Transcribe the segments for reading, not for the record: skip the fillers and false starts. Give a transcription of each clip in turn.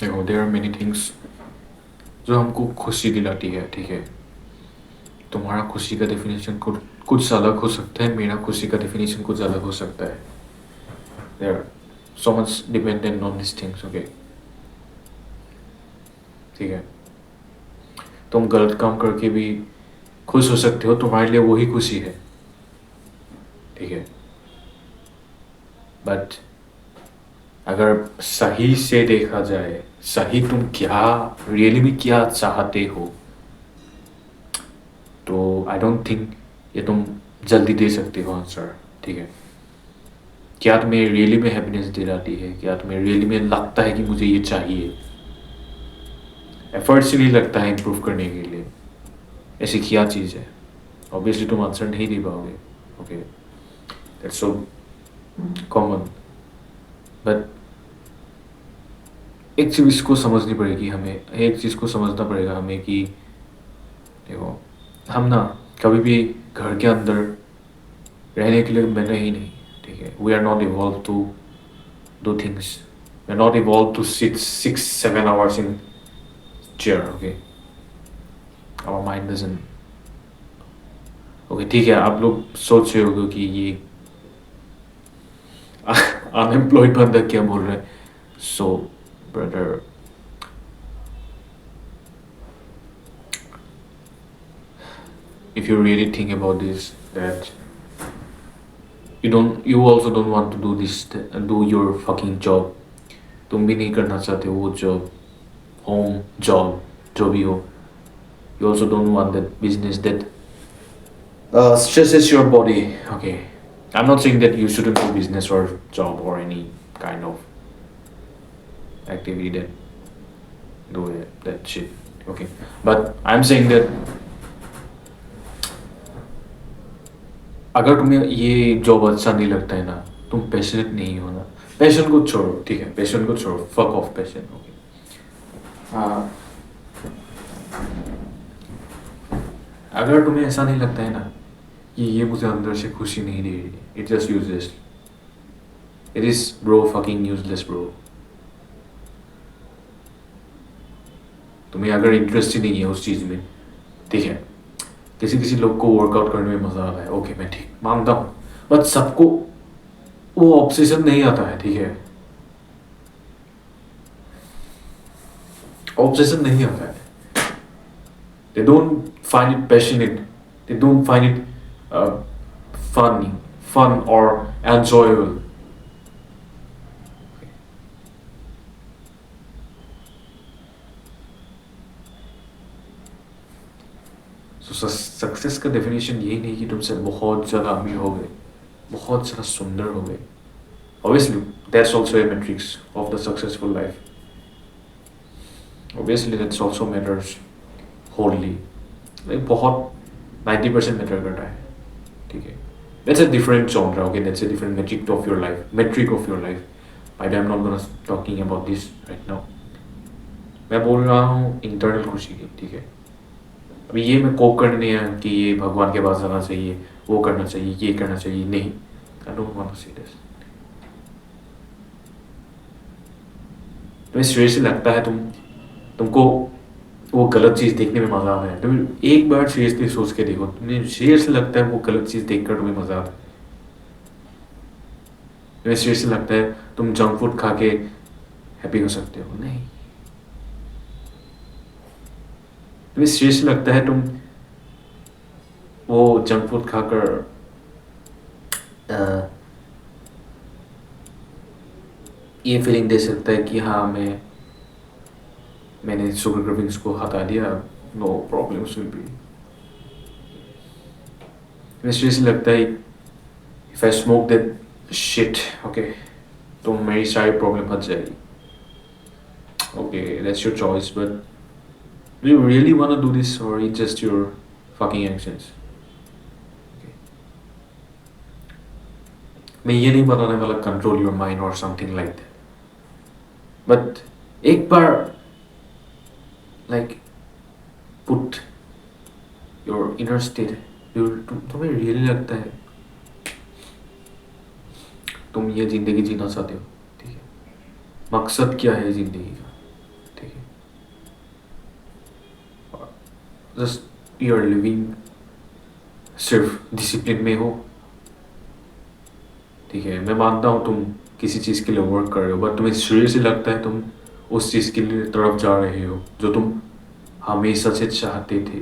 देखो there are many things जो हमको खुशी दिलाती है, ठीक है। तुम्हारा खुशी का डेफिनेशन कुछ अलग हो सकता है, मेरा खुशी का डेफिनेशन कुछ अलग हो सकता है। There are so much dependent on this things, okay. ठीक है, तुम गलत काम करके भी खुश हो सकते हो, तुम्हारे लिए वही खुशी है, ठीक है। बट अगर सही से देखा जाए, सही तुम क्या रियली में क्या चाहते हो, तो आई डोंट थिंक ये तुम जल्दी दे सकते हो आंसर, ठीक है। क्या तुम्हें रियली में हैप्पीनेस दिलाती है, क्या तुम्हें रियली में लगता है कि मुझे ये चाहिए, एफर्ट से नहीं लगता है इम्प्रूव करने के लिए, ऐसी क्या चीज़ है? ऑब्वियसली तुम आंसर नहीं दे पाओगे, okay. That's so common. But एक चीज़ को समझनी पड़ेगी हमें, एक चीज़ को समझना पड़ेगा हमें कि देखो, हम ना कभी भी घर के अंदर रहने के लिए बने ही नहीं, ठीक है। We are not evolve to do things, we are not evolve to sit 6-7 hours in chair, okay. Our mind doesn't, okay ठीक है। आप लोग सोच रहे होगे कि ये अनएम्प्लॉयड बंदा क्या बोल रहा है। सो brother, if you really think about this, that you also don't want to do this, do your fucking job, तुम भी नहीं करना चाहते वो जॉब, होम जॉब जो भी हो। You also don't want that business that stresses your body, okay। I'm not saying that you shouldn't do business or job or any kind of activity that do that shit, okay। But I'm saying that अगर तुम्हें ये job अच्छा नहीं लगता है ना, तुम passionate नहीं हो ना, पैशन को छोड़ो, ठीक है। पैशन को छोड़ो, फक ऑफ पैशन, ओके। हाँ, अगर तुम्हें ऐसा नहीं लगता है ना कि ये मुझे अंदर से खुशी नहीं दे रही, it just useless, it is bro fucking useless bro. तुम्हें अगर इंटरेस्ट ही नहीं है उस चीज़ में, ठीक है। किसी किसी लोग को वर्कआउट करने में मजा आता है, ओके मैं ठीक मानता हूँ। बट सबको वो ऑब्सेशन नहीं आता है, ठीक है। ऑब्सेशन नहीं आता है। They don't find it passionate. They don't find it fun or enjoyable. So success का डेफिनेशन यही नहीं कि तुमसे बहुत ज़्यादा अमीर हो गए, बहुत ज़्यादा सुंदर हो गए। Obviously, that's also a matrix of the successful life. Obviously, that's also matters wholly. Like बहुत 90% मैटर करता है, ठीक है। That's a different genre, okay? That's a different metric of your life. Metric of your life. But I'm not gonna talking about this right now. मैं बोल रहा हूँ internal खुशी की, ठीक है। अभी ये मैं कोप करने है कि ये भगवान के पास जाना चाहिए, वो करना चाहिए, ये करना चाहिए, नहीं। I don't want to see this. तुम्हें सीरियसली लगता है तुमको वो गलत चीज़ देखने में मजा आता है? तुम एक बार सीरियसली सोच के देखो, तुम्हें सीरियसली लगता है वो गलत चीज़ देखकर तुम्हें मजा आता है? तुम्हें सीरियसली लगता है तुम जंक फूड खा के हैप्पी हो सकते हो? नहीं। तुम्हें सीरियसली लगता है तुम वो जंक फूड खाकर ये फीलिंग दे सकता है कि हाँ मैंने शुगर क्रेविंग्स को हटा दिया, नो प्रॉब्लम्स विल बी। तुम्हें सीरियसली लगता है if I smoke that shit, okay, तो मेरी सारी प्रॉब्लम हट जाएगी? Okay, that's your choice, but do you really want to do this or it's just your fucking actions? Okay. मैं ये नहीं बताने वाला कंट्रोल योर माइंड और समथिंग लाइक दैट, बट एक बार like put your inner state, तुम्हें really लगता है तुम ये जिंदगी जीना चाहते हो, ठीक है। मकसद क्या है जिंदगी का? जस्ट यू आर लिविंग सिर्फ डिसिप्लिन में हो, ठीक है। मैं मानता हूँ तुम किसी चीज़ के लिए वर्क कर रहे हो, बट तुम्हें सीरियसली लगता है तुम उस चीज़ के लिए तरफ जा रहे हो जो तुम हमेशा से चाहते थे,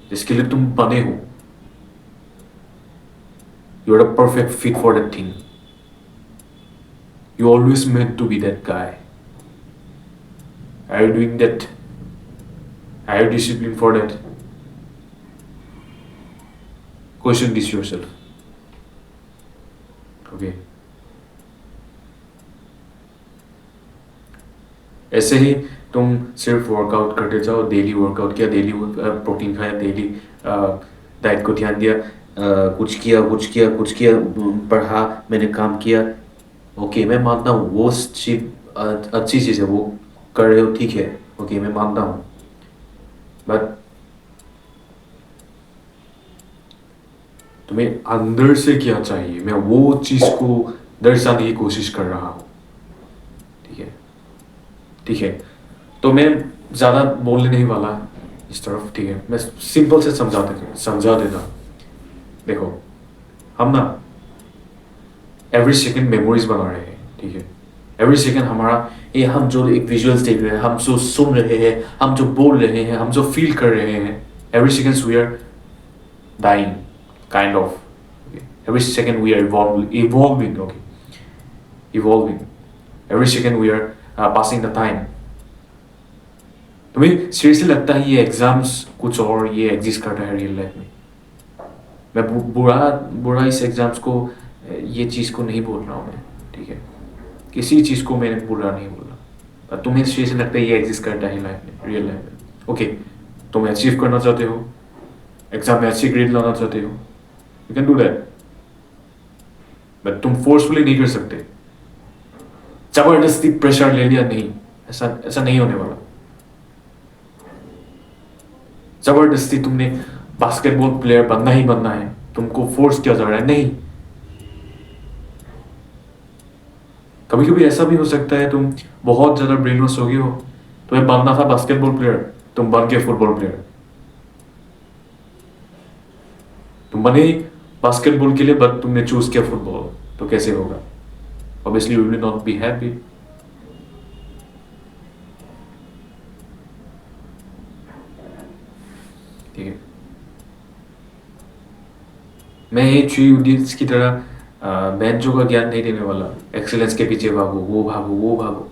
जिसके लिए तुम बने हो। You are a perfect fit for that thing. You always meant to be that guy. Are you doing that? Are you discipline for that? Question this yourself. Okay. ऐसे ही तुम सिर्फ वर्कआउट करते जाओ, डेली वर्कआउट किया, daily protein खाया, daily diet को ध्यान दिया, कुछ किया कुछ किया कुछ किया, पढ़ा, मैंने काम किया। ओके, मैं मानता हूँ वो चीज अच्छी चीज़ है, वो कर रहे हो, ठीक है। ओके, मैं मानता हूँ, बट तुम्हें अंदर से क्या चाहिए, मैं वो चीज़ को दर्शाने की कोशिश कर रहा हूँ, ठीक है। ठीक है, तो मैं ज़्यादा बोलने नहीं वाला इस तरफ, ठीक है। मैं सिंपल से समझा देता। देखो, हम ना एवरी सेकंड मेमोरीज बना रहे हैं, ठीक है। एवरी सेकंड हमारा ये, हम जो एक विजुअल्स देख रहे हैं, हम जो सुन रहे हैं, हम जो बोल रहे हैं, हम जो फील कर रहे हैं, every second we are dying kind of. Every second we are evolving. Okay, evolving. Every second we are passing the time. तुम्हें सीरियसली लगता है ये एग्जाम्स कुछ और ये एग्जिस्ट करता है रियल लाइफ में? मैं बुरा इस एग्जाम्स को, ये चीज़ को नहीं बोल रहा हूँ मैं, ठीक है। किसी चीज़ को मैंने बुरा नहीं बोला, पर तुम्हें सीरियसली लगता है ये एग्जिस्ट करता है लाइफ में, रियल लाइफ में? ओके, तुम अचीव करना चाहते हो, एग्जाम में अच्छी ग्रेड लाना चाहते हो, you can do that, but तुम फोर्सफुली नहीं कर सकते। जबरदस्ती प्रेशर ले लिया नहीं, ऐसा नहीं होने वाला। जबरदस्ती तुमने बास्केटबॉल प्लेयर बनना ही बनना है, तुमको फोर्स किया जा रहा है, नहीं। कभी कभी ऐसा भी हो सकता है तुम बहुत ज्यादा ब्रेन वॉश हो गए हो, तुम्हें बनना था बास्केटबॉल प्लेयर, तुम बन गए फुटबॉल प्लेयर। तुम बने बास्केटबॉल के लिए, बट तुमने चूज किया फुटबॉल, तो कैसे होगा? Obviously you will not be happy. ठीक है, मैं ये थ्री इडियट्स की तरह बेंचों का ज्ञान नहीं देने वाला। एक्सीलेंस के पीछे भागो, वो भागो, वो भागो।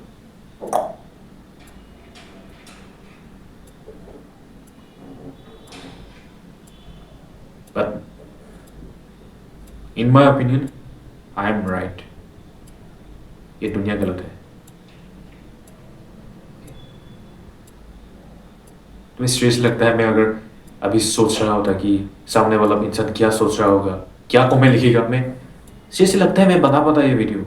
But in my opinion I am right, ये दुनिया गलत है। तुम्हें स्ट्रेस लगता है मैं अगर अभी सोच रहा होता कि सामने वाला इंसान क्या सोच रहा होगा, क्या कमेंट लिखेगा, मैं स्ट्रेस लगता है मैं बना पाता ये वीडियो।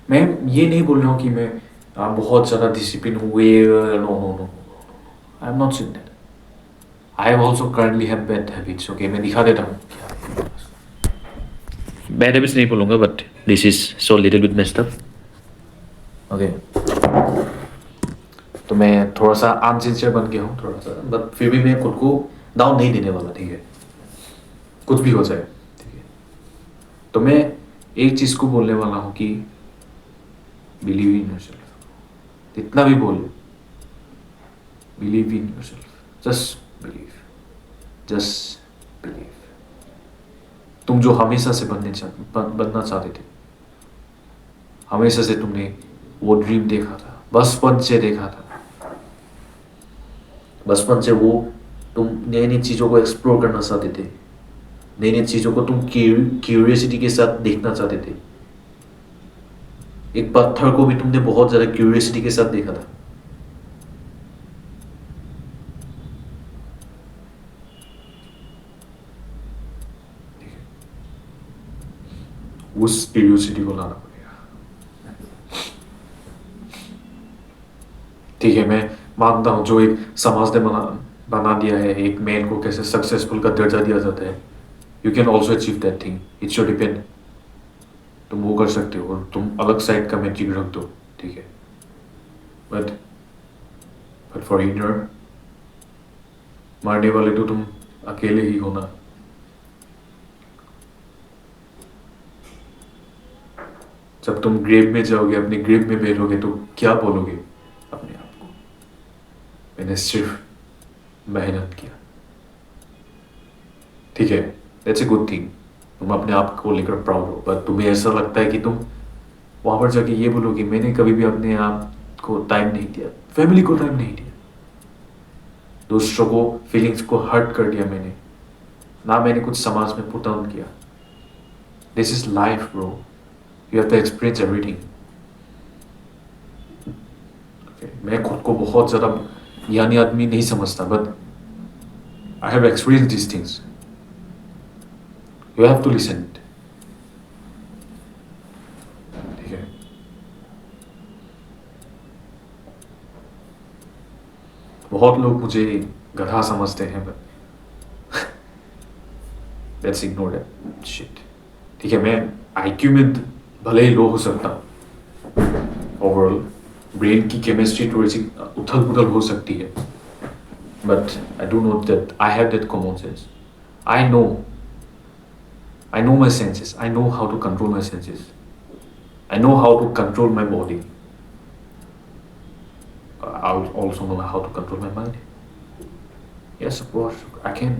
मैं ये नहीं बोल रहा हूँ कि मैं बहुत ज़्यादा डिसिप्लिन हुए, no no no, I am not saying that. I have also currently have bad habits. Okay, मैं दिखा देता हूँ। बैड हैबिट्स नहीं बोलूँगा, but this is so little bit messed up. Okay, तो मैं थोड़ा सा अनसिंसियर बन गया हूँ थोड़ा सा, बट फिर भी मैं खुद को डाउन नहीं देने वाला, ठीक है। कुछ भी हो जाए, ठीक है। तो मैं एक चीज़ को बोलने वाला हूँ कि बिलीव इन योरसेल्फ। जितना भी बोल, believe in yourself, just believe, just believe. तुम जो हमेशा से बनना चाहते थे, हमेशा से तुमने वो ड्रीम देखा था, बचपन से देखा था, बचपन से वो तुम नई नई चीज़ों को एक्सप्लोर करना चाहते थे, नई नई चीज़ों को तुम क्यूरियोसिटी के साथ देखना चाहते थे। एक पत्थर को भी तुमने बहुत ज़्यादा क्यूरियोसिटी के साथ देखा था। उस क्यूरियोसिटी को लाना पड़ेगा, ठीक है। मैं मानता हूं जो एक समाज ने बना दिया है, एक मैन को कैसे सक्सेसफुल का दर्जा दिया जाता है, you can also achieve that thing, it's your depend. तुम वो कर सकते हो और तुम अलग साइड का मैट्रिक रख दो, ठीक है। बट बट फॉर इनर, मारने वाले तो तुम अकेले ही हो ना। जब तुम ग्रेव में जाओगे, अपने ग्रेव में बैठोगे, तो क्या बोलोगे अपने आप को? मैंने सिर्फ मेहनत किया, ठीक है, दैट्स ए गुड थिंग। तुम अपने आप को लेकर प्राउड हो, बट तुम्हें ऐसा लगता है कि तुम वहां पर जाके ये बोलोगे मैंने कभी भी अपने आप को टाइम नहीं दिया, फैमिली को टाइम नहीं दिया, दूसरों को फीलिंग्स को हर्ट कर दिया मैंने, ना मैंने कुछ समाज में पुट ऑन किया। This is life bro, you have to experience everything. मैं खुद को बहुत ज्यादा ज्ञानी आदमी नहीं समझता, but I have experience this things, you have to listen. ठीक है, बहुत लोग मुझे गधा समझते हैं, but let's ignore that shit. ठीक है, मैं आईक्यू में भले ही लो हो सकता हूँ, ओवरऑल ब्रेन की केमिस्ट्री थोड़ी सी उथल पुथल हो सकती है, but I do know that I have that common sense. I know my senses. I know how to control my senses. I know how to control my body. I also know how to control my mind. Yes, of course, I can.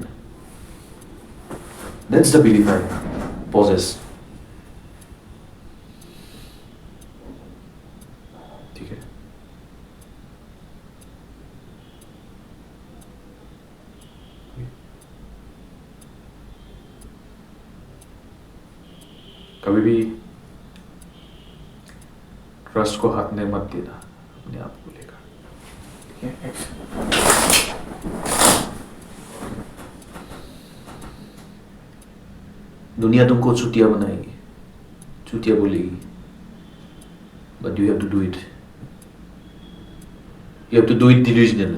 That's the belief I possess. ठीक है, कभी भी trust को हाथ में मत देना अपने आप को लेकर, ठीक है। दुनिया तुमको चुतिया बनाएगी, चुतिया बोलेगी, but you have to do it. You have to do it delusional.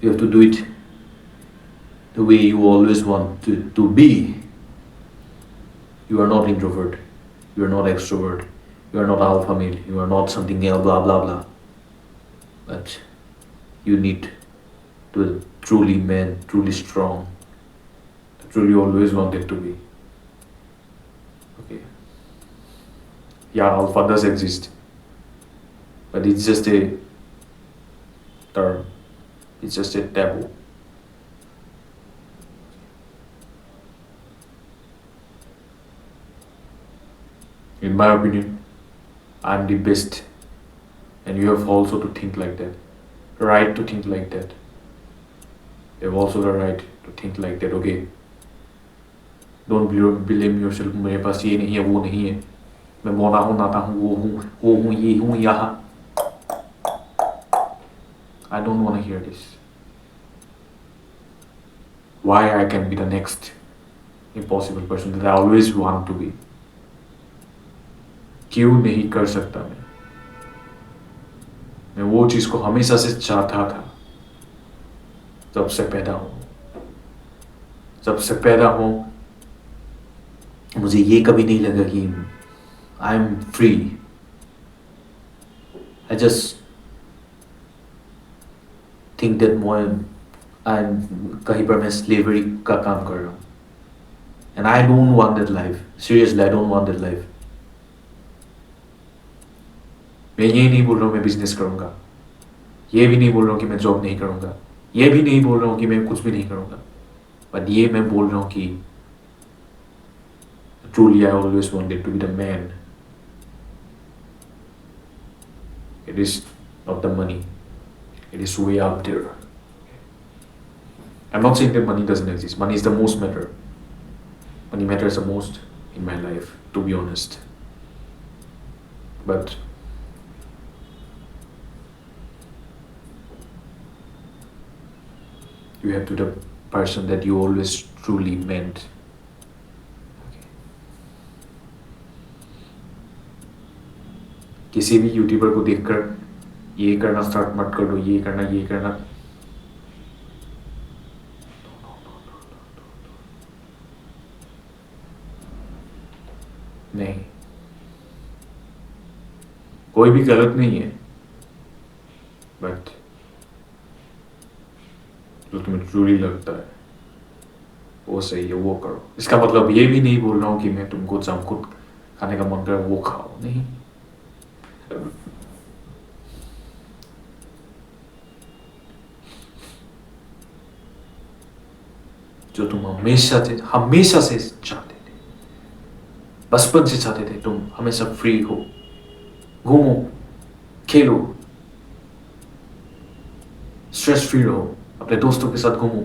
You have to do it the way you always want to be. You are not introvert. You are not extrovert. You are not alpha male. You are not something else, blah blah blah. But you need to be truly man, truly strong, truly always wanted to be. Okay. Yeah, alpha does exist, but it's just a term. It's just a taboo. In my opinion, I'm the best, and you have also to think like that. Right to think like that. You have also the right to think like that. Okay. Don't blame yourself. मेरे पास ये नहीं है, वो नहीं है, मैं मोना हूँ, नाता हूँ, वो हूँ, ये हूँ, यहाँ। I don't want to hear this. Why I can be the next impossible person that I always want to be? क्यों नहीं कर सकता मैं वो चीज को हमेशा से चाहता था, जब से पैदा हूं मुझे ये कभी नहीं लगा कि I am free. I just think that I am कहीं पर मैं स्लेवरी का काम कर रहा हूं, and I don't want that life. Seriously, I don't want that life. मैं ये नहीं बोल रहा हूँ मैं बिजनेस करूंगा, ये भी नहीं बोल रहा हूँ कि मैं जॉब नहीं करूंगा, ये भी नहीं बोल रहा हूँ कि मैं कुछ भी नहीं करूंगा, बट ये मैं बोल रहा हूँ कि truly I always wanted to be the man. It is not the money, it is way up there. I'm not saying that money doesn't exist. Money is the most matter. Money matters the most in my life, to be honest. But you have to be the person that you always truly meant. किसी भी YouTuber को देखकर ये करना start मत कर दो, ये करना कोई भी गलत नहीं है, बट जो तुम्हें ट्रूली लगता है वो सही है, वो करो। इसका मतलब ये भी नहीं बोल रहा हूँ कि मैं तुमको जंक फूड खाने का मन करे वो खाओ, नहीं। जो तुम हमेशा से चाहते थे, बचपन से चाहते थे, तुम हमेशा फ्री हो, घूमो, खेलो, स्ट्रेस फ्री रहो, अपने दोस्तों के साथ घूमो,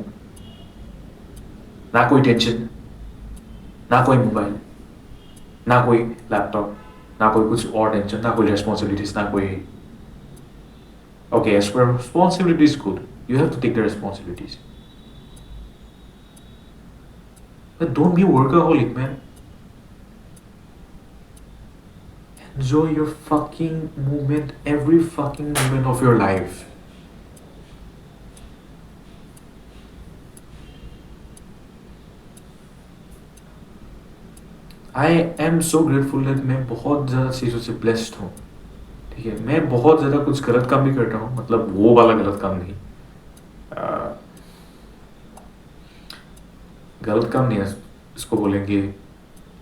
ना कोई टेंशन, ना कोई मोबाइल, ना कोई लैपटॉप, ना कोई कुछ और टेंशन, ना कोई रेस्पॉन्सिबिलिटीज, ना कोई। Okay, as for responsibility is good, you have to take the responsibilities, but don't be a workaholic, man. Enjoy your fucking moment, every fucking moment of your life. I am so grateful that मैं बहुत ज़्यादा चीज़ों से blessed हूँ, ठीक है। मैं बहुत ज़्यादा कुछ गलत काम भी करता हूँ, मतलब वो वाला गलत काम नहीं, गलत काम नहीं है इसको बोलेंगे,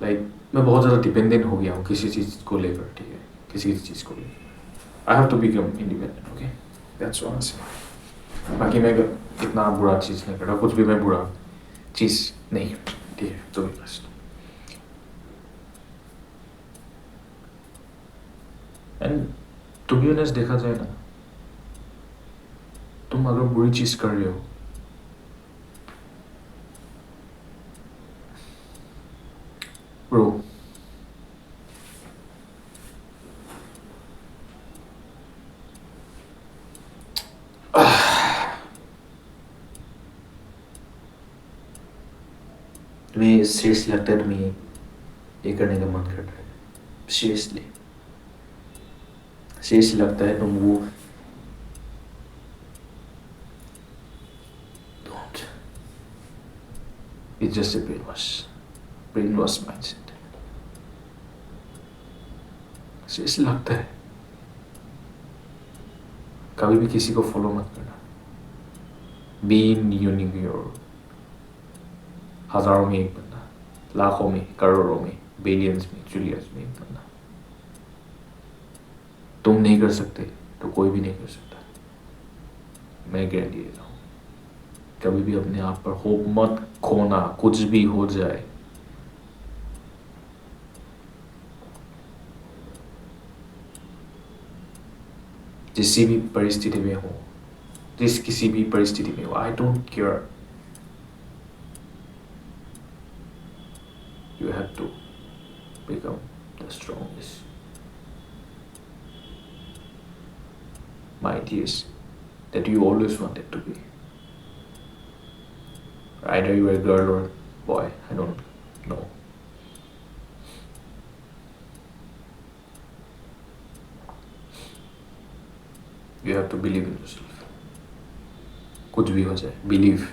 लाइक मैं बहुत ज़्यादा डिपेंडेंट हो गया हूँ किसी चीज़ को लेकर, ठीक है, किसी चीज़ को लेकर। I have to become independent, okay, that's what I say. बाकी मैं इतना बुरा चीज़ नहीं करता, कुछ भी मैं बुरा चीज़ नहीं, ठीक है, तो best. And to be honest देखा जाए ना, तुम अगर बुरी चीज़ कर रहे हो, ब्रो, तुम्हें सीरियसली लगता है तुम्हें ये करने का मन कर रहा है, सीरियसली सीरियसली लगता है तुम वो, don't, it's just a brainwash mindset। Seriously लगता है, कभी भी किसी को फॉलो मत करना, बी यूनिक योर, हजारों में एक बंदा, लाखों में, करोड़ों में, बिलियंस में, ट्रिलियंस में एक बंदा। तुम नहीं कर सकते तो कोई भी नहीं कर सकता, मैं गारंटी देता हूँ। कभी भी अपने आप पर होप मत खोना, कुछ भी हो जाए। जिस भी परिस्थिति में हो, किसी भी परिस्थिति में हो, I don't care, you have to become the strongest, mightiest that you always wanted to be. Either you are a girl or boy, I don't know. You have to believe in yourself. कुछ भी हो जाए, believe,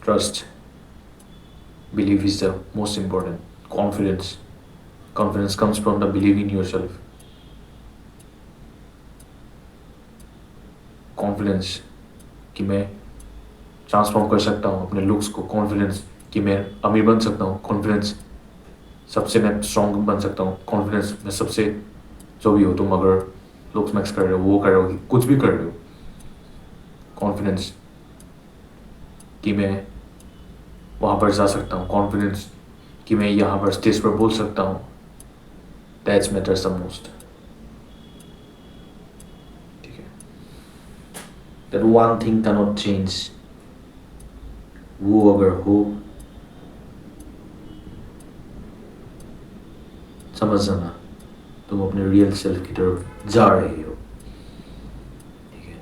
trust. Belief is the most important. Confidence comes from the belief in yourself. Confidence कि मैं transform कर सकता हूँ अपने लुक्स को, कॉन्फिडेंस कि मैं अमीर बन सकता हूँ, कॉन्फिडेंस सबसे मैं स्ट्रॉन्ग बन सकता हूँ, कॉन्फिडेंस मैं सबसे, जो भी हो तुम, अगर लुक्स मैक्स कर रहे हो, वो कर रहे हो, कुछ भी कर रहे हो, कॉन्फिडेंस कि मैं वहाँ पर जा सकता हूँ, कॉन्फिडेंस कि मैं यहाँ पर स्टेज पर बोल सकता हूँ, दैट्स मैटर्स द मोस्ट, ठीक है। That one thing can not change, वो अगर हो, समझ जाना तुम अपने रियल सेल्फ की तरफ जा रहे हो, ठीक है।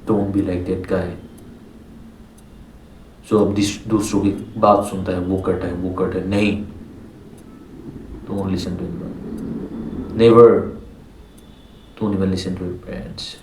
Don't be like that guy जो अब दूसरों की बात सुनता है, वो करता है, वो करता है, नहीं, don't listen to him, never, don't even listen to your parents.